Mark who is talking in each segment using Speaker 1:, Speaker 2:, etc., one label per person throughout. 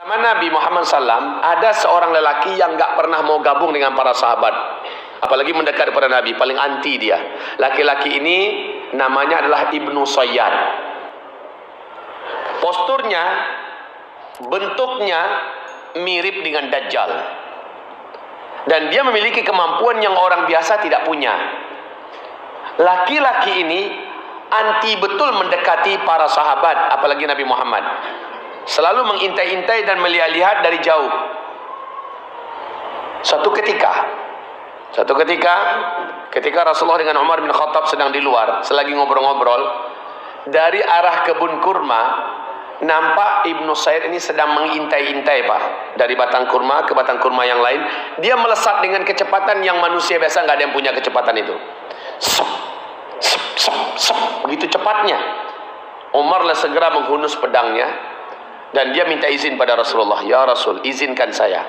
Speaker 1: Zaman Nabi Muhammad SAW ada seorang lelaki yang gak pernah mau gabung dengan para sahabat, apalagi mendekat kepada Nabi, paling anti dia. Laki-laki ini namanya adalah Ibnu Sayyad. Posturnya, bentuknya mirip dengan Dajjal, dan dia memiliki kemampuan yang orang biasa tidak punya. Laki-laki ini anti betul mendekati para sahabat, apalagi Nabi Muhammad. Selalu mengintai-intai dan melihat-lihat dari jauh. Suatu ketika Rasulullah dengan Umar bin Khattab sedang di luar, selagi ngobrol-ngobrol, dari arah kebun kurma nampak Ibnu Sayyad ini sedang mengintai-intai, Pak. Dari batang kurma ke batang kurma yang lain, dia melesat dengan kecepatan yang manusia biasa nggak ada yang punya kecepatan itu. Sep, sep, sep, sep, begitu cepatnya. Umar segera menghunus pedangnya dan dia minta izin pada Rasulullah. Ya Rasul, izinkan saya.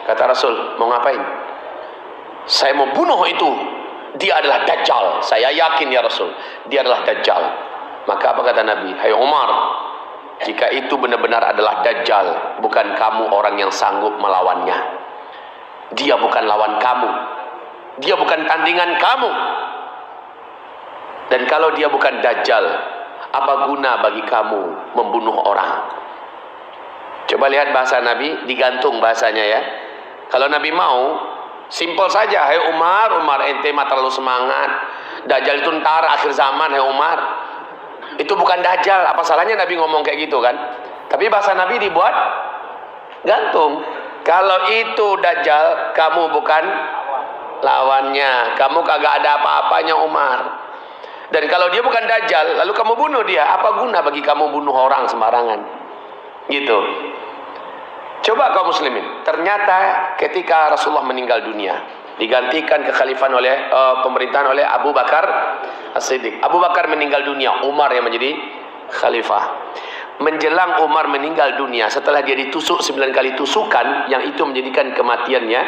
Speaker 1: Kata Rasul, mau ngapain? Saya mau bunuh itu. Dia adalah Dajjal. Saya yakin ya Rasul, dia adalah Dajjal. Maka apa kata Nabi? Hai Umar, jika itu benar-benar adalah Dajjal, bukan kamu orang yang sanggup melawannya. Dia bukan lawan kamu. Dia bukan tandingan kamu. Dan kalau dia bukan Dajjal, apa guna bagi kamu membunuh orang? Coba lihat bahasa Nabi, digantung bahasanya ya. Kalau Nabi mau, simpel saja. Hai Umar, ente mah terlalu semangat. Dajjal itu ntar akhir zaman, hai Umar. Itu bukan Dajjal. Apa salahnya Nabi ngomong kayak gitu kan? Tapi bahasa Nabi dibuat gantung. Kalau itu Dajjal, kamu bukan lawannya. Kamu kagak ada apa-apanya Umar. Dan kalau dia bukan Dajjal, lalu kamu bunuh dia, apa guna bagi kamu bunuh orang sembarangan? Gitu. Coba kaum muslimin, ternyata ketika Rasulullah meninggal dunia, digantikan kekhalifahan oleh pemerintahan oleh Abu Bakar As-Siddiq. Abu Bakar meninggal dunia, Umar yang menjadi khalifah. Menjelang Umar meninggal dunia, setelah dia ditusuk 9 kali tusukan yang itu menjadikan kematiannya,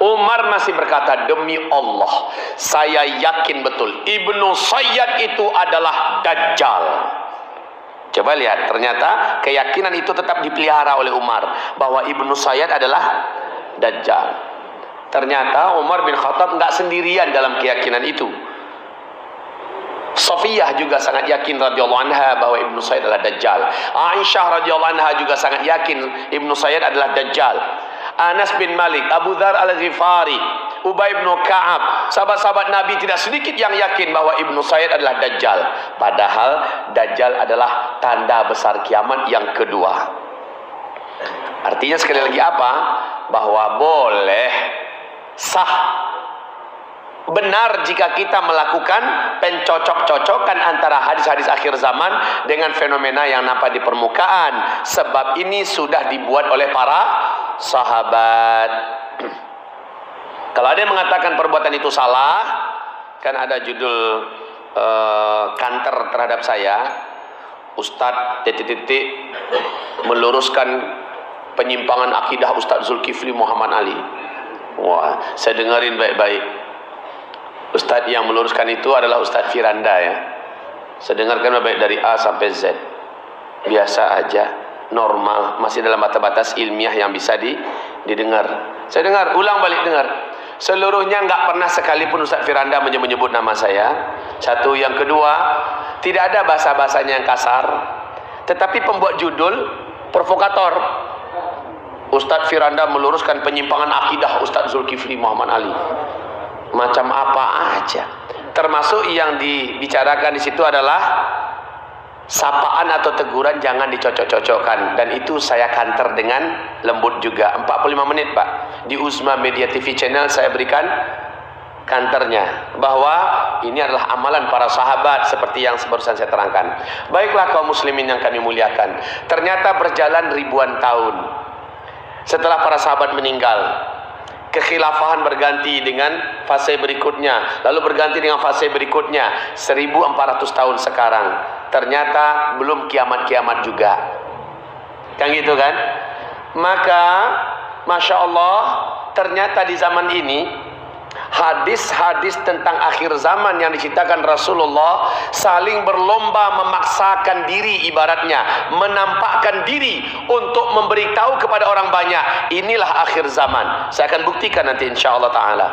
Speaker 1: Umar masih berkata, demi Allah, saya yakin betul Ibnu Sayyad itu adalah Dajjal. Coba lihat, ternyata keyakinan itu tetap dipelihara oleh Umar, bahwa Ibnu Sayyad adalah Dajjal. Ternyata Umar bin Khattab nggak sendirian dalam keyakinan itu. Safiyah juga sangat yakin radhiyallahu anha bahwa Ibnu Sayyad adalah Dajjal. Aisyah radhiyallahu anha juga sangat yakin Ibnu Sayyad adalah Dajjal. Anas bin Malik, Abu Dzar al-Ghifari, Ubay bin Ka'ab, sahabat-sahabat Nabi tidak sedikit yang yakin bahwa Ibnu Sayyad adalah Dajjal. Padahal Dajjal adalah tanda besar kiamat yang kedua. Artinya sekali lagi apa? Bahwa boleh, sah, benar jika kita melakukan pencocok-cocokan antara hadis-hadis akhir zaman dengan fenomena yang nampak di permukaan. Sebab ini sudah dibuat oleh para sahabat. Kalau ada yang mengatakan perbuatan itu salah, kan ada judul kanter terhadap saya, Ustadz titik-titik meluruskan penyimpangan akidah Ustadz Zulkifli Muhammad Ali. Wah, saya dengerin baik-baik. Ustadz yang meluruskan itu adalah Ustadz Firanda ya. Saya dengarkan baik dari A sampai Z. Biasa aja, normal, masih dalam batas-batas ilmiah yang bisa didengar. Saya dengar, ulang balik dengar. Seluruhnya nggak pernah sekalipun Ustadz Firanda menyebut nama saya. Satu, yang kedua, tidak ada bahasa-bahasanya yang kasar. Tetapi pembuat judul provokator. Ustadz Firanda meluruskan penyimpangan akidah Ustadz Zulkifli Muhammad Ali. Macam apa aja. Termasuk yang dibicarakan di situ adalah sapaan atau teguran jangan dicocok-cocokkan, dan itu saya kanter dengan lembut juga. 45 menit Pak, di Uzma Media TV channel saya berikan kanternya, bahwa ini adalah amalan para sahabat seperti yang barusan saya terangkan. Baiklah kaum muslimin yang kami muliakan, ternyata berjalan ribuan tahun setelah para sahabat meninggal, kekhilafahan berganti dengan fase berikutnya, lalu berganti dengan fase berikutnya, 1400 tahun sekarang. Ternyata belum kiamat-kiamat juga, kan gitu kan? Maka Masya Allah, ternyata di zaman ini hadis-hadis tentang akhir zaman yang diceritakan Rasulullah saling berlomba memaksakan diri, ibaratnya menampakkan diri untuk memberitahu kepada orang banyak, inilah akhir zaman. Saya akan buktikan nanti insyaAllah ta'ala.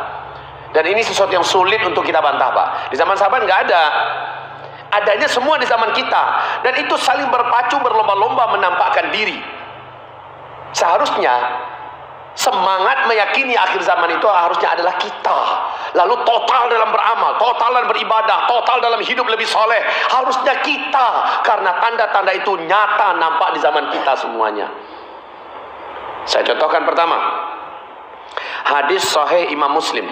Speaker 1: Dan ini sesuatu yang sulit untuk kita bantah, Pak. Di zaman sahabat nggak ada. Adanya semua di zaman kita. Dan itu saling berpacu, berlomba-lomba menampakkan diri. Seharusnya semangat meyakini akhir zaman itu harusnya adalah kita. Lalu total dalam beramal, total dalam beribadah, total dalam hidup lebih soleh. Harusnya kita. Karena tanda-tanda itu nyata nampak di zaman kita semuanya. Saya contohkan pertama. Hadis sahih Imam Muslim.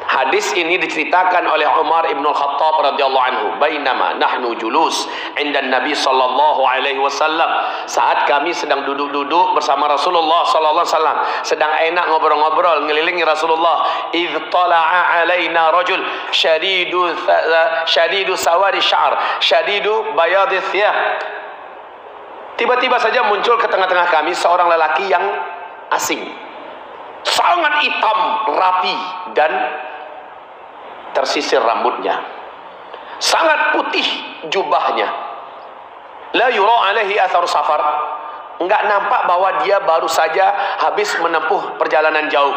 Speaker 1: Hadis ini diceritakan oleh Umar ibn Khattab radhiyallahu anhu. Bainama nahnu julus inda Nabi sallallahu alaihi wasallam. Saat kami sedang duduk-duduk bersama Rasulullah sallallahu alaihi wasallam, sedang enak ngobrol-ngobrol ngelilingi Rasulullah, idh tala'a alaina rajul syadidu sawadi sya'r, syadidu bayadi thiyab. Tiba-tiba saja muncul ke tengah-tengah kami seorang lelaki yang asing. Sangat hitam, rapi dan tersisir rambutnya, sangat putih jubahnya, la yura alaihi athar safar, enggak nampak bahwa dia baru saja habis menempuh perjalanan jauh.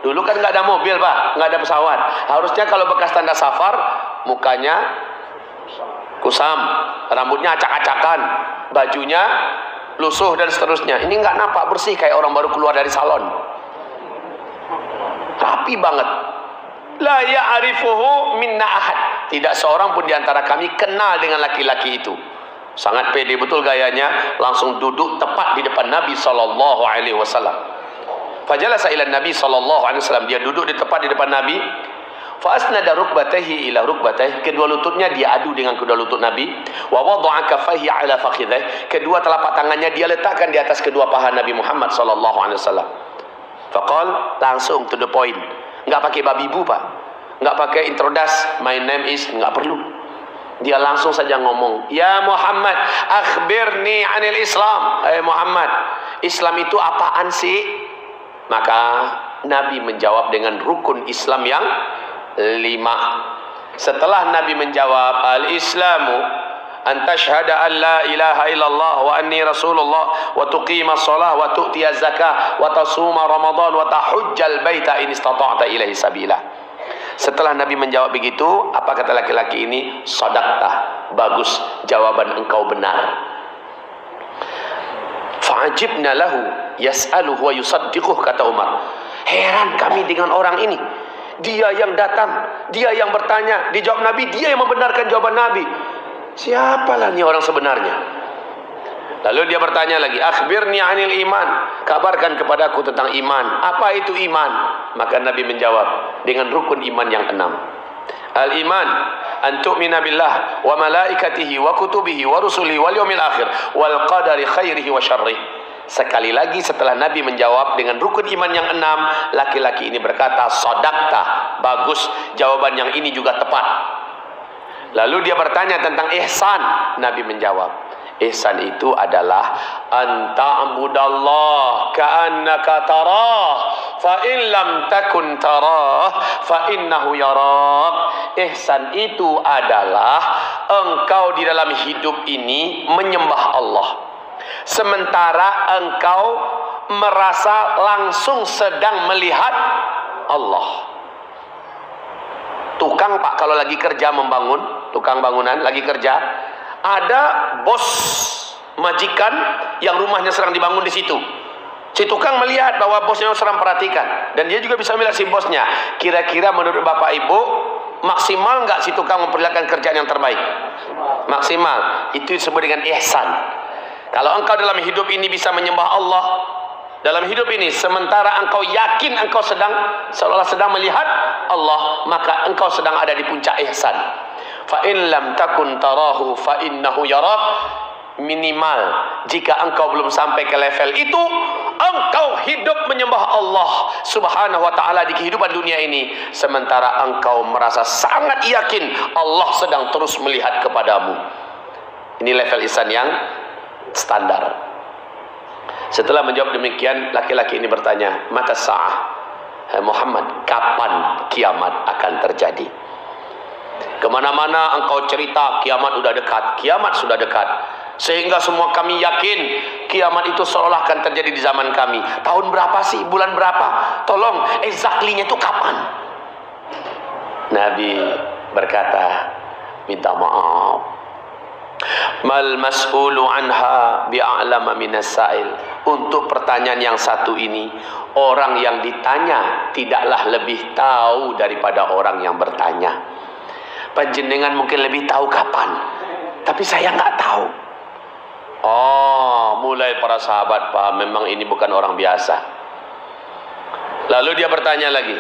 Speaker 1: Dulu kan enggak ada mobil, Pak, enggak ada pesawat. Harusnya kalau bekas tanda safar, mukanya kusam, rambutnya acak-acakan, bajunya lusuh dan seterusnya. Ini enggak nampak bersih kayak orang baru keluar dari salon. Rapi banget. La ya'rifuhu minna ahad. Tidak seorang pun di antara kami kenal dengan laki-laki itu. Sangat pede betul gayanya, langsung duduk tepat di depan Nabi sallallahu alaihi wasallam. Fajalasa ila Nabi sallallahu alaihi wasallam, dia duduk di tepat di depan Nabi. Fa asnada rukbatayhi ila rukbatayhi, kedua lututnya dia adu dengan kedua lutut Nabi. Wa wada'a kaffayhi ala fakhidhayhi, kedua telapak tangannya dia letakkan di atas kedua paha Nabi Muhammad sallallahu alaihi wasallam. Faqal, langsung to the point. Enggak pakai babi bu, Pak. Enggak pakai introduce, my name is, enggak perlu. Dia langsung saja ngomong, ya Muhammad, akhbirni anil Islam. Muhammad, Islam itu apaan sih? Maka Nabi menjawab dengan rukun Islam yang 5. Setelah Nabi menjawab, al-Islamu an tashhada an la ilaha illallah wa anni rasulullah wa tuqima shalah wa tu'tiya zakah wa tasuma ramadan wa tahujjal baita in istata'ta ilaihi sabila. Setelah Nabi menjawab begitu, apa kata laki-laki ini? Sadaqta, bagus, jawaban engkau benar. Fa'ajibna lahu yas'aluhu wa yusaddiquh, kata Umar. Heran kami dengan orang ini. Dia yang datang, dia yang bertanya, dijawab Nabi, dia yang membenarkan jawaban Nabi. Siapalah ini orang sebenarnya? Lalu dia bertanya lagi, akhbirni anil iman, kabarkan kepadaku tentang iman. Apa itu iman? Maka Nabi menjawab dengan rukun iman yang 6. Al-iman an tu'mina billah wa malaikatihi wa kutubihi wa rusulihi wal yawmil akhir wal qadari khairihi wa syarrihi. Sekali lagi setelah Nabi menjawab dengan rukun iman yang 6, laki-laki ini berkata, sadaqta, bagus, jawaban yang ini juga tepat. Lalu dia bertanya tentang ihsan. Nabi menjawab, ihsan itu adalah anta'budallah ka'annaka tarah fa in lam takun tarah fa innahu yarak. Ihsan itu adalah engkau di dalam hidup ini menyembah Allah sementara engkau merasa langsung sedang melihat Allah. Tukang, Pak, kalau lagi kerja membangun, tukang bangunan lagi kerja, ada bos majikan yang rumahnya sedang dibangun di situ. Si tukang melihat bahwa bosnya sedang perhatikan, dan dia juga bisa melihat si bosnya. Kira-kira menurut Bapak Ibu, maksimal nggak si tukang memperlihatkan kerjaan yang terbaik? Maksimal. Itu disebut dengan ihsan. Kalau engkau dalam hidup ini bisa menyembah Allah dalam hidup ini, sementara engkau yakin engkau seolah sedang melihat Allah, maka engkau sedang ada di puncak ihsan. Fa in lam takun tarahu fa innahu yarak. Minimal jika engkau belum sampai ke level itu, engkau hidup menyembah Allah subhanahu wa ta'ala di kehidupan dunia ini, sementara engkau merasa sangat yakin Allah sedang terus melihat kepadamu. Ini level ihsan yang standar. Setelah menjawab demikian, laki-laki ini bertanya, mata sa'ah, Hai Muhammad, kapan kiamat akan terjadi? Kemana-mana engkau cerita kiamat sudah dekat, kiamat sudah dekat. Sehingga semua kami yakin kiamat itu seolah akan terjadi di zaman kami. Tahun berapa sih? Bulan berapa? Tolong exactly-nya itu kapan? Nabi berkata, minta maaf. Mal mas'ulu anha bi'a'lama minas sa'il. Untuk pertanyaan yang satu ini, orang yang ditanya tidaklah lebih tahu daripada orang yang bertanya. Panjenengan mungkin lebih tahu kapan, tapi saya nggak tahu. Oh, mulai para sahabat paham memang ini bukan orang biasa. Lalu dia bertanya lagi,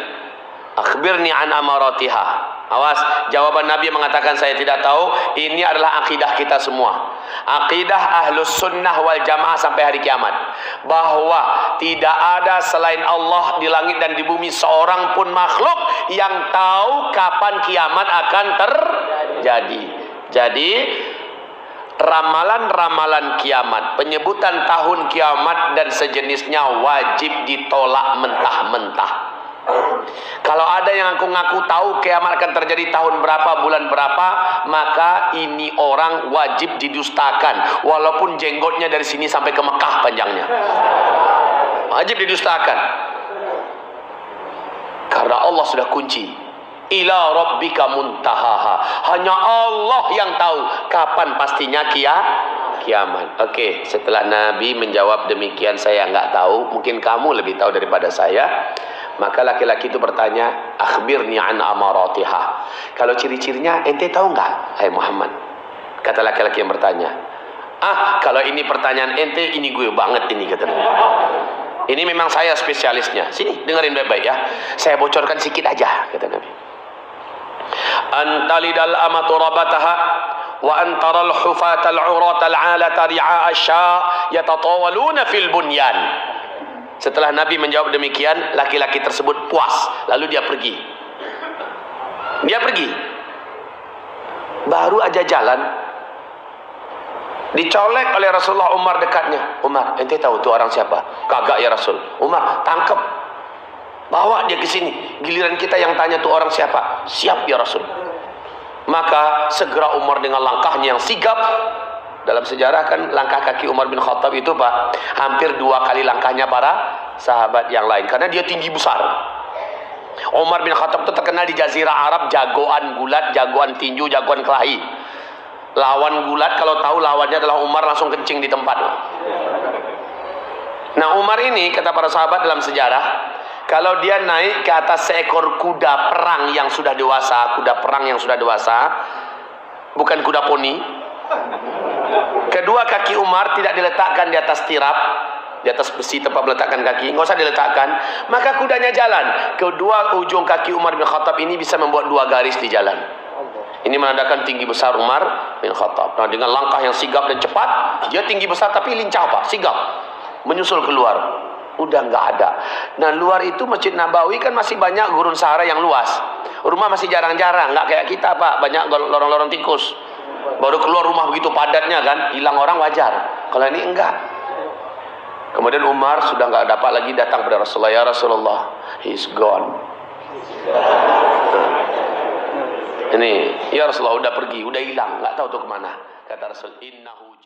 Speaker 1: akhbirni an amaratiha. Awas, jawaban Nabi mengatakan saya tidak tahu. Ini adalah akidah kita semua, akidah ahlus sunnah wal jamaah sampai hari kiamat, bahwa tidak ada selain Allah di langit dan di bumi seorang pun makhluk yang tahu kapan kiamat akan terjadi. Jadi ramalan-ramalan kiamat, penyebutan tahun kiamat dan sejenisnya wajib ditolak mentah-mentah. Kalau ada yang ngaku tahu kiamat akan terjadi tahun berapa, bulan berapa, maka ini orang wajib didustakan, walaupun jenggotnya dari sini sampai ke Mekah panjangnya. Wajib didustakan. Karena Allah sudah kunci. Ila rabbika muntahaha. Hanya Allah yang tahu kapan pastinya kiamat. Oke, setelah Nabi menjawab demikian, saya nggak tahu, mungkin kamu lebih tahu daripada saya. Maka laki-laki itu bertanya, akhbirni an amaratiha. Kalau ciri-cirinya ente tahu nggak, hai Muhammad? Kata laki-laki yang bertanya, kalau ini pertanyaan ente, ini gue banget ini, kata Nabi. Ini memang saya spesialisnya. Sini dengerin baik-baik ya. Saya bocorkan sedikit aja, kata Nabi. Antalidal amatu rabataha wa antaral hufatal uratal alata ri'a asya yatatawaluna fil bunyan. Setelah Nabi menjawab demikian, laki-laki tersebut puas. Lalu dia pergi. Dia pergi. Baru aja jalan, dicolek oleh Rasulullah Umar dekatnya. Umar, ente tahu tuh orang siapa? Kagak ya Rasul. Umar, tangkap. Bawa dia ke sini. Giliran kita yang tanya tuh orang siapa? Siap ya Rasul. Maka segera Umar dengan langkahnya yang sigap. Dalam sejarah kan langkah kaki Umar bin Khattab itu Pak, hampir 2 kali langkahnya para sahabat yang lain. Karena dia tinggi besar. Umar bin Khattab itu terkenal di Jazirah Arab jagoan gulat, jagoan tinju, jagoan kelahi. Lawan gulat kalau tahu lawannya adalah Umar langsung kencing di tempat. Nah Umar ini kata para sahabat dalam sejarah, kalau dia naik ke atas seekor kuda perang yang sudah dewasa, bukan kuda poni. Kedua kaki Umar tidak diletakkan di atas tirap, di atas besi tempat meletakkan kaki, nggak usah diletakkan. Maka kudanya jalan. Kedua ujung kaki Umar bin Khattab ini bisa membuat 2 garis di jalan. Ini menandakan tinggi besar Umar bin Khattab. Nah, dengan langkah yang sigap dan cepat, dia tinggi besar tapi lincah Pak, sigap, menyusul keluar. Udah nggak ada. Nah luar itu Masjid Nabawi kan masih banyak gurun Sahara yang luas. Rumah masih jarang-jarang, nggak kayak kita Pak, banyak lorong-lorong tikus. Baru keluar rumah begitu padatnya kan, hilang orang wajar. Kalau ini enggak. Kemudian Umar sudah nggak dapat lagi datang kepada Rasulullah. Ya Rasulullah, he's gone. Ini, ya Rasulullah udah pergi, udah hilang, nggak tahu tuh kemana. Kata Rasul, innahu